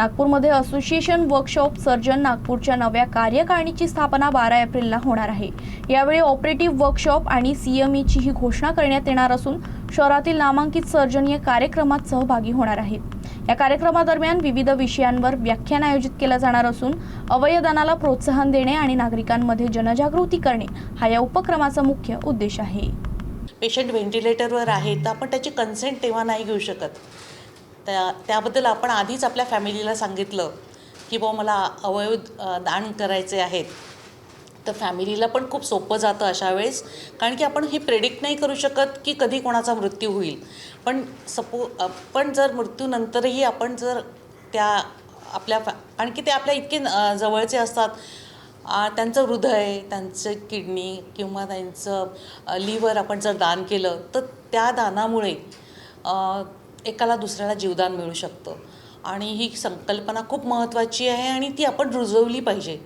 नागपूरमध्ये association workshop surgeon नागपूरच्या नव्या कार्यकारिणीची स्थापना 12 एप्रिलला होणार आहे। यावेळी ऑपरेटिव्ह वर्कशॉप आणि सीएमईची ही घोषणा करण्यात येणार असून शहरातील नामांकित सर्जन या कार्यक्रमात सहभागी होणार आहेत। या कार्यक्रमादरम्यान विविध विषयांवर व्याख्यान आयोजित केलं जाणार असून अवयवदानाला प्रोत्साहन देणे आणि नागरिकांमध्ये जनजागृती करणे हा या उपक्रमाचा मुख्य उद्देश आहे। पेशंट व्हेंटिलेटरवर आहे तर आपण त्याची कन्सेंट तेव्हा नाही घेऊ शकत। त्याबद्दल आपण आधीच आपल्या फॅमिलीला सांगितलं की बुवा मला अवयव दान करायचे आहेत, तर फॅमिलीला पण खूप सोपं जातं अशा वेळेस, कारण की आपण हे प्रेडिक्ट नाही करू शकत की कधी कोणाचा मृत्यू होईल। पण जर मृत्यूनंतरही आपण जर त्या आपल्या कारण की ते आपल्या इतके जवळचे असतात, त्यांचं हृदय, त्यांचं किडनी किंवा त्यांचं लिव्हर आपण जर दान केलं तर त्या दानामुळे एकाला दुसऱ्याला जीवदान मिळू शकतं। आणि ही संकल्पना खूप महत्त्वाची आहे आणि ती आपण रुजवली पाहिजे।